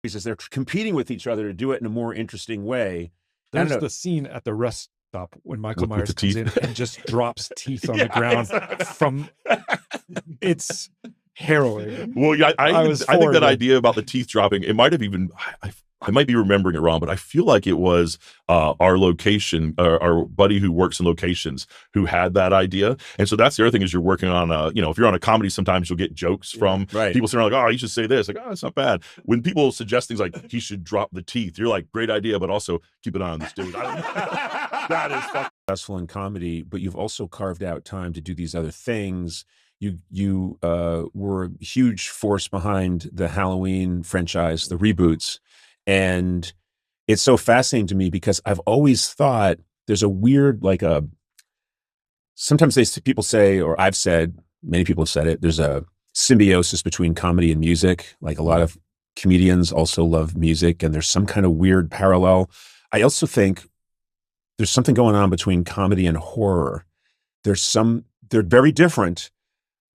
As they're competing with each other to do it in a more interesting way. There's the scene at the rest stop when Michael Myers comes in and just drops teeth on the ground from it's harrowing. Well, yeah, I think that idea about the teeth dropping, it might have even I might be remembering it wrong, but I feel like it was our location, our buddy who works in locations who had that idea. And so that's the other thing is you're working on, if you're on a comedy, sometimes you'll get jokes from people saying like, oh, you should say this. Like, oh, it's not bad. When people suggest things like he should drop the teeth, you're like, great idea, but also keep an eye on this dude. That is fucking successful in comedy, but you've also carved out time to do these other things. You were a huge force behind the Halloween franchise, the reboots. And it's so fascinating to me because I've always thought there's a weird, sometimes people say, or I've said, many people have said it, there's a symbiosis between comedy and music. Like a lot of comedians also love music and there's some kind of weird parallel. I also think there's something going on between comedy and horror. They're very different.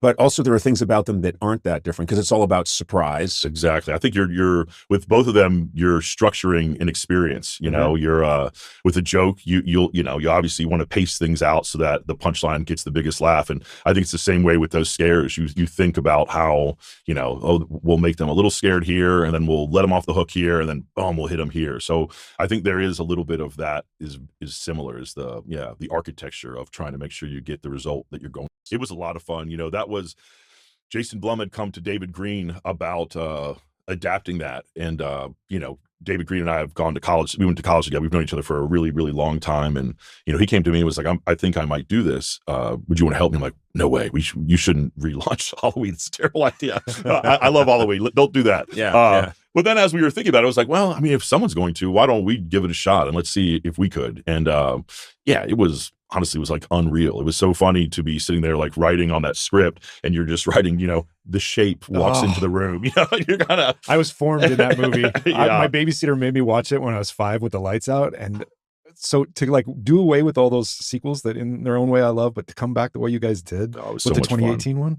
But also there are things about them that aren't that different because it's all about surprise. Exactly. I think you're with both of them, you're structuring an experience, you're with a joke, you obviously want to pace things out so that the punchline gets the biggest laugh. And I think it's the same way with those scares. You think about how, we'll make them a little scared here and then we'll let them off the hook here and then boom, we'll hit them here. So I think there is a little bit of that is similar as the architecture of trying to make sure you get the result that you're going. It was a lot of fun. That was Jason Blum had come to David Green about adapting that. And, David Green and I have gone to college. We went to college together. We've known each other for a really, really long time. And, he came to me and was like, I think I might do this. Would you want to help me? I'm like, no way. You shouldn't relaunch Halloween. It's a terrible idea. I love Halloween. Don't do that. But then as we were thinking about it, I was like, well, I mean, if someone's going to, why don't we give it a shot and let's see if we could. And it was honestly, it was like unreal. It was so funny to be sitting there like writing on that script and you're just writing, the shape walks into the room. You're kind of. I was formed in that movie. My babysitter made me watch it when I was 5 with the lights out. And so to do away with all those sequels that in their own way I love, but to come back the way you guys did with the 2018 one.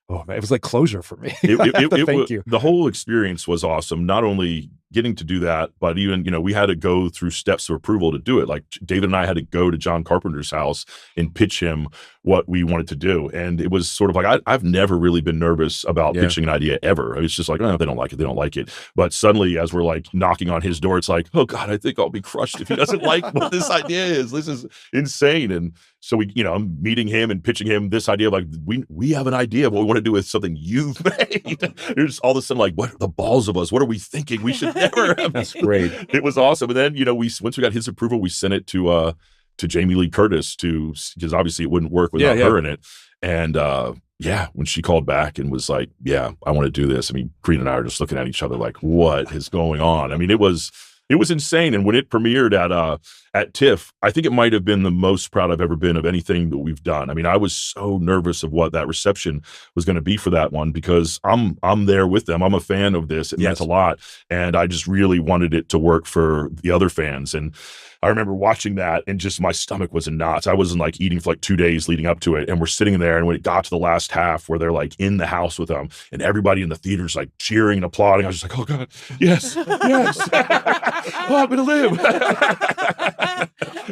Oh man, it was like closure for me. Thank you. The whole experience was awesome. Not only getting to do that, but even, we had to go through steps of approval to do it. Like David and I had to go to John Carpenter's house and pitch him what we wanted to do. And it was sort of like, I've never really been nervous about pitching an idea ever. It's just like, oh, they don't like it. They don't like it. But suddenly as we're like knocking on his door, it's like, oh God, I think I'll be crushed if he doesn't like what this idea is. This is insane. And so I'm meeting him and pitching him this idea of like, we have an idea of what we want to do with something you've made. There's all of a sudden like, what are the balls of us? What are we thinking? We should never have. That's great. It was awesome. And then, once we got his approval, we sent it to Jamie Lee Curtis because obviously it wouldn't work without her in it. And when she called back and was like, yeah, I want to do this. I mean, Green and I are just looking at each other like, what is going on? I mean, it was insane. And when it premiered at TIFF, I think it might have been the most proud I've ever been of anything that we've done. I mean, I was so nervous of what that reception was going to be for that one because I'm there with them. I'm a fan of this. It meant a lot. And I just really wanted it to work for the other fans. And I remember watching that and just my stomach was in knots. I wasn't like eating for like 2 days leading up to it. And we're sitting there and when it got to the last half where they're like in the house with them and everybody in the theater is like cheering and applauding. I was just like, oh God, yes. Oh, I'm going to live.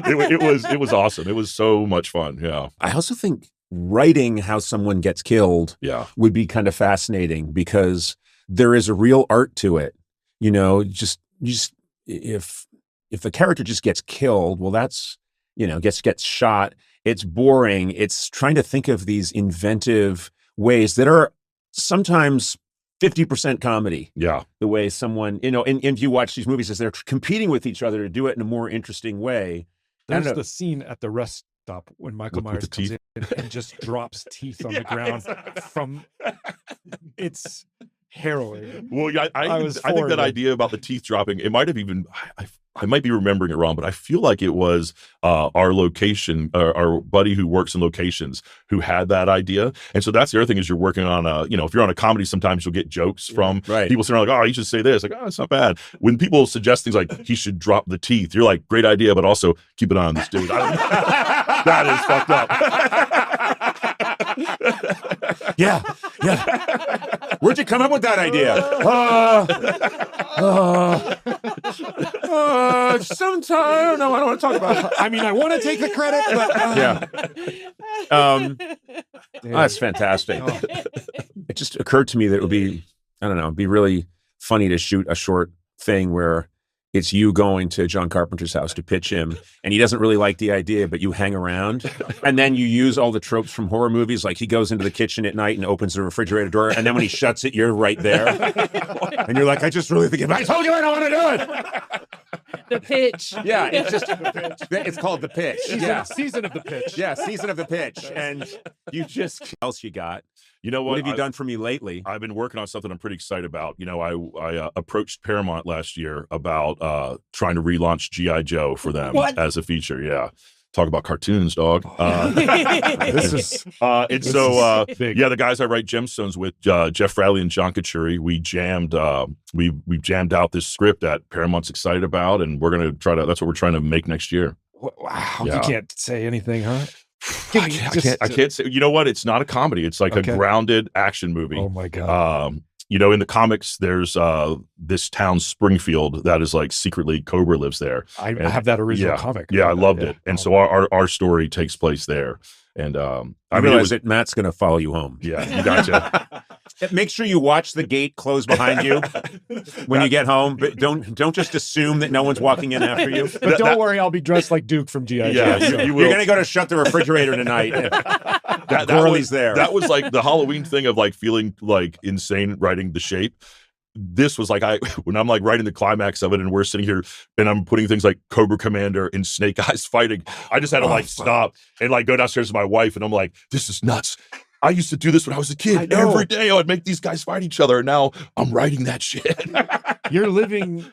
It was awesome. It was so much fun. Yeah. I also think writing how someone gets killed would be kind of fascinating because there is a real art to it. Just if the character just gets killed, well, that's, gets shot. It's boring. It's trying to think of these inventive ways that are sometimes 50% comedy. Yeah. The way someone, and if you watch these movies as they're competing with each other to do it in a more interesting way. There's the scene at the rest stop when Michael Myers comes in and just drops teeth on the ground from it's harrowing. Well, I think that idea about the teeth dropping, it might have even, I might be remembering it wrong, but I feel like it was our location, our buddy who works in locations who had that idea. And so that's the other thing is you're working on if you're on a comedy, sometimes you'll get jokes from people saying like, oh, you should say this. Like, oh, it's not bad. When people suggest things like he should drop the teeth, you're like, great idea, but also keep an eye on this dude. That is fucked up. Yeah. Where'd you come up with that idea? Sometime. I don't know. I don't want to talk about it. I mean, I want to take the credit, but that's fantastic. It just occurred to me that it would be, I don't know, it'd be really funny to shoot a short thing where it's you going to John Carpenter's house to pitch him, and he doesn't really like the idea, but you hang around, and then you use all the tropes from horror movies, like he goes into the kitchen at night and opens the refrigerator door, and then when he shuts it, you're right there, and you're like, I just really think, I told you I don't want to do it. The pitch. Yeah, it's just it's called the pitch. Season of the pitch. Yeah, season of the pitch, and you just what else you got? You know what have you done for me lately? I've been working on something I'm pretty excited about. You know, I approached Paramount last year about trying to relaunch G.I. Joe for them as a feature. Yeah. Talk about cartoons, dog. This is the guys I write Gemstones with, Jeff Bradley and John Kachuri, we jammed out this script that Paramount's excited about, and we're gonna that's what we're trying to make next year. Wow. You can't say anything, huh? I can't say. You know what? It's not a comedy. It's like a grounded action movie. Oh my god! You know, in the comics, there's this town Springfield that is like secretly Cobra lives there. I have that original comic. Yeah, I loved it. And so our story takes place there. And I realize that Matt's going to follow you home. Yeah, you gotcha. Make sure you watch the gate close behind you when you get home, but don't just assume that no one's walking in after you. But don't worry, I'll be dressed like Duke from G.I. Joe. Yeah, you're going to go to shut the refrigerator tonight. Gorley's there. That was like the Halloween thing of like feeling like insane writing The Shape. This was like when I'm like writing the climax of it, and we're sitting here and I'm putting things like Cobra Commander and Snake Eyes fighting. I just had to stop and like go downstairs to my wife, and I'm like, this is nuts. I used to do this when I was a kid. Every day I would make these guys fight each other, and now I'm writing that shit. You're living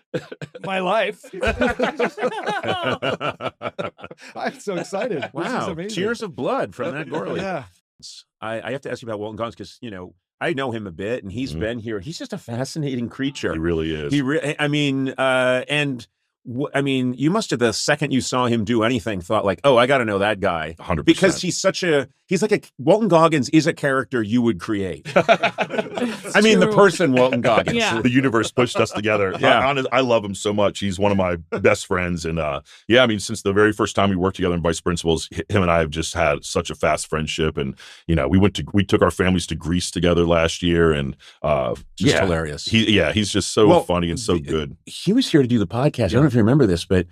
my life. I'm so excited. Wow. Tears of blood from Matt Gorley. Yeah. I have to ask you about Walton Goggins because, you know, I know him a bit, and he's been here. He's just a fascinating creature. He really is. I mean, you must have, the second you saw him do anything, thought like, oh, I got to know that guy. 100%. Because he's like Walton Goggins is a character you would create. I mean, the person Walton Goggins. Yeah. The universe pushed us together. Yeah. I love him so much. He's one of my best friends. And I mean, since the very first time we worked together in Vice Principals, him and I have just had such a fast friendship. And, you know, we took our families to Greece together last year, and just hilarious. He's just so funny and so good. He was here to do the podcast. I don't know if you remember this, but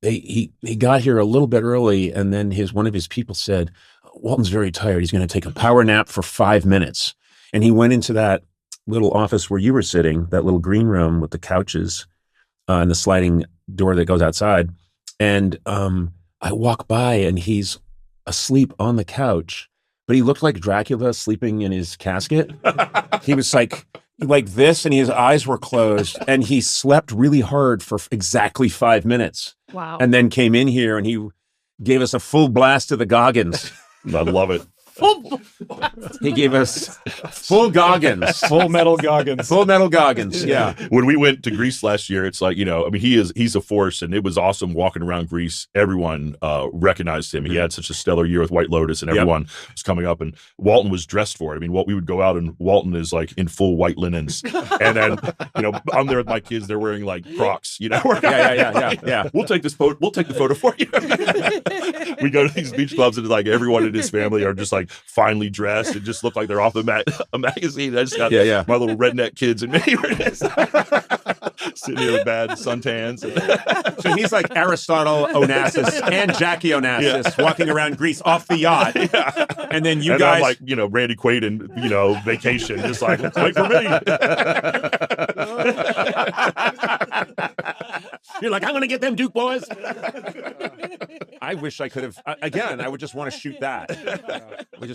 he got here a little bit early, and then one of his people said, Walton's very tired. He's going to take a power nap for 5 minutes. And he went into that little office where you were sitting, that little green room with the couches and the sliding door that goes outside. And I walk by, and he's asleep on the couch, but he looked like Dracula sleeping in his casket. He was like this, and his eyes were closed, and he slept really hard for exactly 5 minutes. Wow. And then came in here, and he gave us a full blast of the Goggins. I love it. He gave us full Goggins. Full metal Goggins. Full metal Goggins, yeah. When we went to Greece last year, it's like, you know, I mean, he's a force, and it was awesome walking around Greece. Everyone recognized him. He had such a stellar year with White Lotus, and everyone was coming up, and Walton was dressed for it. I mean, we would go out, and Walton is like in full white linens. And then, you know, I'm there with my kids. They're wearing like Crocs, you know. Yeah. We'll take the photo for you. We go to these beach clubs, and like everyone in his family are just like finely dressed and just look like they're off a magazine. I just got my little redneck kids and me sitting here with bad suntans. So he's like Aristotle Onassis and Jackie Onassis walking around Greece off the yacht. Yeah. And then you guys... I'm like, you know, Randy Quaid and, you know, Vacation, just like, wait for me. You're like, I'm going to get them Duke boys. I wish I could have... Again, I would just want to shoot that.